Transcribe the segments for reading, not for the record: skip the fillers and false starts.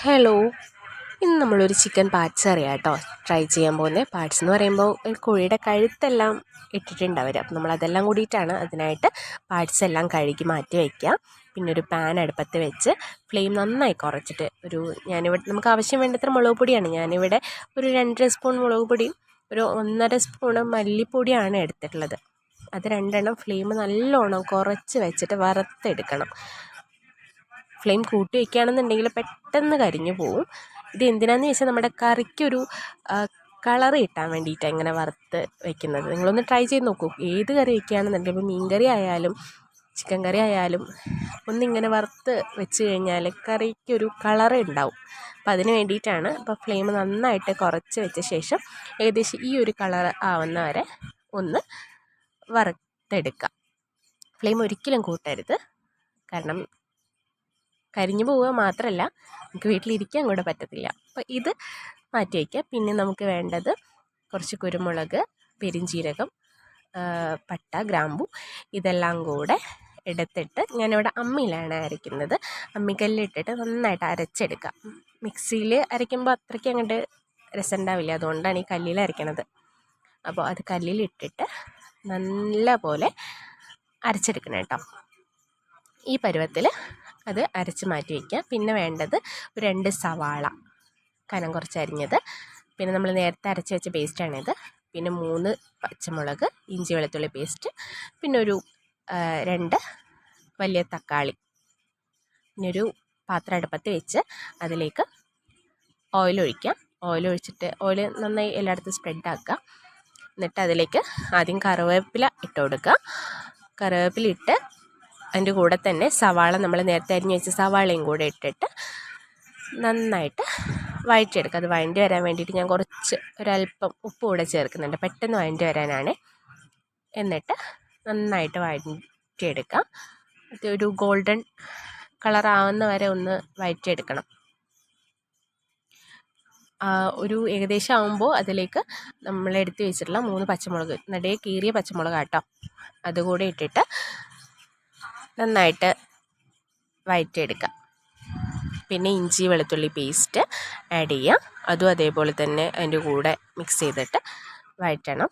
Hello, ഇന്ന് നമ്മളൊരു chicken parts അറിയാം കേട്ടോ ട്രൈ ചെയ്യാൻ പോകുന്നത്. പാർട്സ് എന്ന് പറയുമ്പോൾ കോഴിയുടെ കഴുത്തെല്ലാം ഇട്ടിട്ടുണ്ടാവുക. അപ്പോൾ നമ്മളതെല്ലാം കൂടിയിട്ടാണ്. അതിനായിട്ട് പാർട്സ് എല്ലാം കഴുകി മാറ്റി വയ്ക്കുക. പിന്നെ ഒരു പാൻ അടുപ്പത്ത് വെച്ച് ഫ്ലെയിം നന്നായി കുറച്ചിട്ട് ഞാനിവിടെ നമുക്ക് ആവശ്യം വേണ്ടത്ര മുളക് പൊടിയാണ്. ഞാനിവിടെ ഒരു 2 സ്പൂൺ മുളക് പൊടിയും ഒരു 1.5 സ്പൂണ് മല്ലിപ്പൊടിയാണ് എടുത്തിട്ടുള്ളത്. അത് രണ്ടെണ്ണം ഫ്ലെയിം നല്ലോണം കുറച്ച് വെച്ചിട്ട് വറുത്തെടുക്കണം. ഫ്ലെയിം കൂട്ടി വയ്ക്കുകയാണെന്നുണ്ടെങ്കിൽ പെട്ടെന്ന് കരിഞ്ഞു പോവും. ഇത് എന്തിനാണെന്ന് ചോദിച്ചാൽ നമ്മുടെ കറിക്കൊരു കളർ കിട്ടാൻ വേണ്ടിയിട്ടാണ് ഇങ്ങനെ വറുത്ത് വയ്ക്കുന്നത്. നിങ്ങളൊന്ന് ട്രൈ ചെയ്ത് നോക്കൂ. ഏത് കറി വയ്ക്കുകയാണെന്നുണ്ടെങ്കിൽ ഇപ്പോൾ മീൻ കറി ആയാലും ചിക്കൻ കറി ആയാലും ഒന്നിങ്ങനെ വറുത്ത് വെച്ച് കഴിഞ്ഞാൽ കറിക്കൊരു കളർ ഉണ്ടാവും. അപ്പോൾ അതിന് വേണ്ടിയിട്ടാണ്. അപ്പോൾ ഫ്ലെയിം നന്നായിട്ട് കുറച്ച് വെച്ച ശേഷം ഏകദേശം ഈ ഒരു കളർ ആവുന്ന വരെ ഒന്ന് വറുത്തെടുക്കുക. ഫ്ലെയിം ഒരിക്കലും കൂട്ടരുത്. കാരണം കരിഞ്ഞു പോവുക മാത്രമല്ല നമുക്ക് വീട്ടിലിരിക്കാൻ കൂടെ പറ്റത്തില്ല. അപ്പോൾ ഇത് മാറ്റി വയ്ക്കുക. പിന്നെ നമുക്ക് വേണ്ടത് കുറച്ച് കുരുമുളക്, പെരുംജീരകം, പട്ട, ഗ്രാമ്പു ഇതെല്ലാം കൂടെ എടുത്തിട്ട് ഞാനിവിടെ അമ്മിയിലാണ് അരയ്ക്കുന്നത്. അമ്മിക്കല്ലിട്ടിട്ട് നന്നായിട്ട് അരച്ചെടുക്കുക. മിക്സിയിൽ അരയ്ക്കുമ്പോൾ അത്രയ്ക്ക് അങ്ങോട്ട് രസം ഉണ്ടാവില്ല. അതുകൊണ്ടാണ് ഈ കല്ലിൽ അരയ്ക്കണത്. അപ്പോൾ അത് കല്ലിലിട്ടിട്ട് നല്ല പോലെ അരച്ചെടുക്കണം കേട്ടോ. ഈ പരുവത്തിൽ അത് അരച്ച് മാറ്റി വയ്ക്കുക. പിന്നെ വേണ്ടത് 2 സവാള കനം കുറച്ച് അരിഞ്ഞത്, പിന്നെ നമ്മൾ നേരത്തെ അരച്ച് വെച്ച പേസ്റ്റാണിത്. പിന്നെ 3 പച്ചമുളക്, ഇഞ്ചി വെളുത്തുള്ളി പേസ്റ്റ്, പിന്നെ ഒരു 2 വലിയ തക്കാളി. പിന്നെ ഒരു പാത്രം അടുപ്പത്ത് വെച്ച് അതിലേക്ക് ഓയിൽ ഒഴിക്കുക. ഓയിൽ നന്നായി എല്ലായിടത്തും സ്പ്രെഡ് ആക്കുക. എന്നിട്ട് അതിലേക്ക് ആദ്യം കറിവേപ്പില ഇട്ട് കൊടുക്കുക. കറിവേപ്പില ഇട്ട് അതിൻ്റെ കൂടെ തന്നെ സവാള, നമ്മൾ നേരത്തെ അരിഞ്ഞ് വെച്ച സവാളയും കൂടെ ഇട്ടിട്ട് നന്നായിട്ട് വഴറ്റിയെടുക്കുക. അത് വഴണ്ടി വരാൻ വേണ്ടിയിട്ട് ഞാൻ ഒരല്പം ഉപ്പ് കൂടെ ചേർക്കുന്നുണ്ട്, പെട്ടെന്ന് വഴണ്ടി വരാനാണ്. എന്നിട്ട് നന്നായിട്ട് വഴറ്റിയെടുക്കുക. ഒരു ഗോൾഡൻ കളർ ആവുന്ന വരെ ഒന്ന് വഴറ്റിയെടുക്കണം. ഒരു ഏകദേശം ആകുമ്പോൾ അതിലേക്ക് നമ്മൾ എടുത്ത് വെച്ചിട്ടുള്ള 3 പച്ചമുളക്, നടുവേ കീറിയ പച്ചമുളക് കേട്ടോ, അതുകൂടെ ഇട്ടിട്ട് നന്നായിട്ട് വഴറ്റിയെടുക്കുക. പിന്നെ ഇഞ്ചി വെളുത്തുള്ളി പേസ്റ്റ് ആഡ് ചെയ്യുക. അതും അതേപോലെ തന്നെ അതിൻ്റെ കൂടെ മിക്സ് ചെയ്തിട്ട് വഴറ്റണം.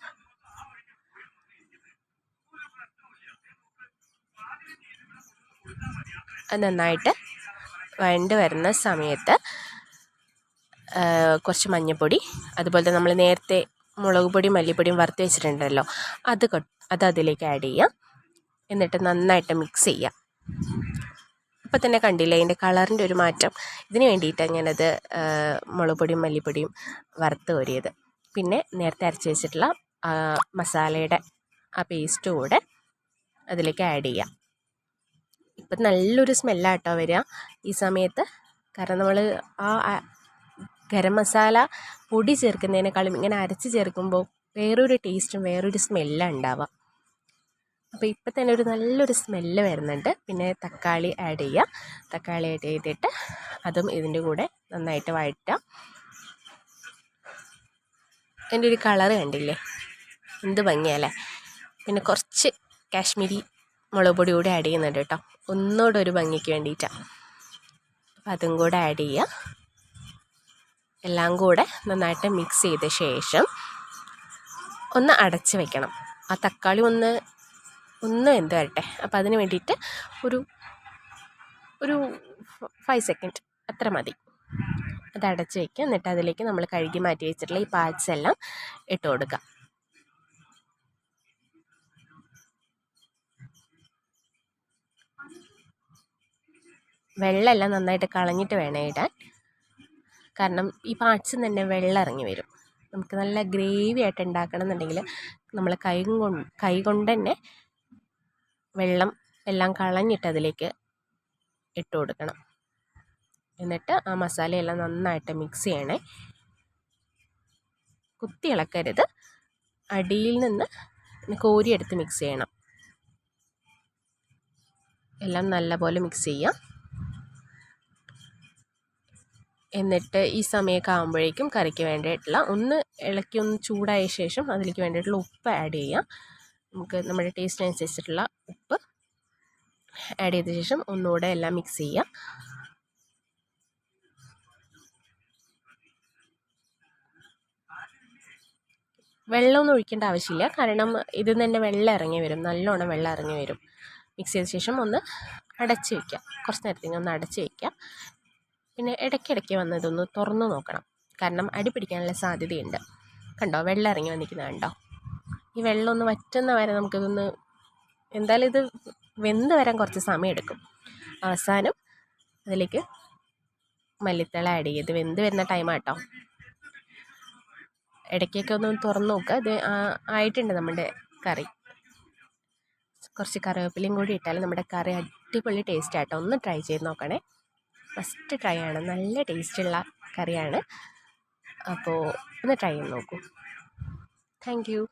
അത് നന്നായിട്ട് വഴണ്ട് വരുന്ന സമയത്ത് കുറച്ച് മഞ്ഞൾപ്പൊടി, അതുപോലെ തന്നെ നമ്മൾ നേരത്തെ മുളക് പൊടിയും മല്ലിപ്പൊടിയും വറുത്ത് വെച്ചിട്ടുണ്ടല്ലോ, അത് അതിലേക്ക് ആഡ് ചെയ്യുക. എന്നിട്ട് നന്നായിട്ട് മിക്സ് ചെയ്യുക. അപ്പോൾ തന്നെ കണ്ടില്ലേ അതിൻ്റെ കളറിൻ്റെ ഒരു മാറ്റം. ഇതിന് വേണ്ടിയിട്ടാണ് ഞാനത് മുളക് പൊടിയും മല്ലിപ്പൊടിയും വറുത്ത് കോരിയത്. പിന്നെ നേരത്തെ അരച്ച് വെച്ചിട്ടുള്ള മസാലയുടെ ആ പേസ്റ്റ് കൂടെ അതിലേക്ക് ആഡ് ചെയ്യുക. ഇപ്പം നല്ലൊരു സ്മെല്ലാട്ടോ വരിക ഈ സമയത്ത്. കാരണം നമ്മൾ ആ ഗരം മസാല പൊടി ചേർക്കുന്നതിനേക്കാളും ഇങ്ങനെ അരച്ച് ചേർക്കുമ്പോൾ വേറൊരു ടേസ്റ്റും വേറൊരു സ്മെല്ലാണ് ഉണ്ടാവുക. അപ്പോൾ ഇപ്പം തന്നെ ഒരു നല്ലൊരു സ്മെല്ല് വരുന്നുണ്ട്. പിന്നെ തക്കാളി ആഡ് ചെയ്യുക. തക്കാളി ആഡ് ചെയ്തിട്ട് അതും ഇതിൻ്റെ കൂടെ നന്നായിട്ട് വഴറ്റുക. അതിൻ്റെ ഒരു കളറ് കണ്ടില്ലേ, എന്ത് ഭംഗിയല്ലേ. പിന്നെ കുറച്ച് കാശ്മീരി മുളക് പൊടി കൂടി ആഡ് ചെയ്യുന്നുണ്ട് കേട്ടോ, ഒന്നുകൂടെ ഒരു ഭംഗിക്ക് വേണ്ടിയിട്ടാണ്. അപ്പം അതും കൂടെ ആഡ് ചെയ്യുക. എല്ലാം കൂടെ നന്നായിട്ട് മിക്സ് ചെയ്ത ശേഷം ഒന്ന് അടച്ച് വെക്കണം. ആ തക്കാളി ഒന്ന് എന്ത് വരട്ടെ. അപ്പോൾ അതിന് വേണ്ടിയിട്ട് ഒരു 5 സെക്കൻഡ് അത്ര മതി. അത് അടച്ച് വയ്ക്കുക. എന്നിട്ട് അതിലേക്ക് നമ്മൾ കഴുകി മാറ്റി വെച്ചിട്ടുള്ള ഈ പാർട്സ് എല്ലാം ഇട്ട് കൊടുക്കുക. വെള്ളമെല്ലാം നന്നായിട്ട് കളഞ്ഞിട്ട് വേണം ഇടാൻ. കാരണം ഈ പാർട്സിൽ തന്നെ വെള്ളം ഇറങ്ങി വരും. നമുക്ക് നല്ല ഗ്രേവി ആയിട്ട് ഉണ്ടാക്കണം എന്നുണ്ടെങ്കിൽ നമ്മൾ കൈ കൊണ്ട് തന്നെ വെള്ളം എല്ലാം കളഞ്ഞിട്ട് അതിലേക്ക് ഇട്ട് കൊടുക്കണം. എന്നിട്ട് ആ മസാലയെല്ലാം നന്നായിട്ട് മിക്സ് ചെയ്യണേ. കുത്തി ഇളക്കരുത്, അടിയിൽ നിന്ന് കോരിയെടുത്ത് മിക്സ് ചെയ്യണം. എല്ലാം നല്ലപോലെ മിക്സ് ചെയ്യാം. എന്നിട്ട് ഈ സമയമൊക്കെ ആകുമ്പോഴേക്കും കറിക്ക് വേണ്ടിയിട്ടുള്ള ഒന്ന് ചൂടായ ശേഷം അതിലേക്ക് വേണ്ടിയിട്ടുള്ള ഉപ്പ് ആഡ് ചെയ്യാം. നമുക്ക് നമ്മുടെ ടേസ്റ്റിനനുസരിച്ചിട്ടുള്ള ഉപ്പ് ആഡ് ചെയ്ത ശേഷം ഒന്നുകൂടെ എല്ലാം മിക്സ് ചെയ്യാം. വെള്ളമൊന്നും ഒഴിക്കേണ്ട ആവശ്യമില്ല, കാരണം ഇതിൽ നിന്ന് തന്നെ വെള്ളം ഇറങ്ങി വരും, നല്ലോണം വെള്ളം ഇറങ്ങി വരും. മിക്സ് ചെയ്ത ശേഷം ഒന്ന് അടച്ച് വയ്ക്കുക, കുറച്ച് നേരത്തേക്ക് ഒന്ന് അടച്ച് വയ്ക്കുക. പിന്നെ ഇടയ്ക്കിടയ്ക്ക് വന്ന് ഇതൊന്ന് തുറന്ന് നോക്കണം, കാരണം അടി പിടിക്കാനുള്ള സാധ്യതയുണ്ട്. കണ്ടോ, വെള്ളം ഇറങ്ങി വന്നിരിക്കുന്നത് കണ്ടോ? ഈ വെള്ളം ഒന്ന് വറ്റുന്ന വരെ നമുക്കിതൊന്ന്, എന്തായാലും ഇത് വെന്ത് വരാൻ കുറച്ച് സമയം എടുക്കും. അവസാനം അതിലേക്ക് മല്ലിത്തള ആഡ് ചെയ്ത് വെന്ത് വരുന്ന ടൈമാട്ടോ. ഇടയ്ക്കൊക്കെ ഒന്ന് തുറന്ന് നോക്കുക. ഇത് ആയിട്ടുണ്ട് നമ്മുടെ കറി. കുറച്ച് കറിവേപ്പിലയും കൂടി ഇട്ടാൽ നമ്മുടെ കറി അടിപൊളി ടേസ്റ്റ് ആട്ടോ. ഒന്ന് ട്രൈ ചെയ്ത് നോക്കണേ, ഫസ്റ്റ് ട്രൈ ആണ്, നല്ല ടേസ്റ്റുള്ള കറിയാണ്. അപ്പോൾ ഒന്ന് ട്രൈ ചെയ്ത് നോക്കൂ. Thank you.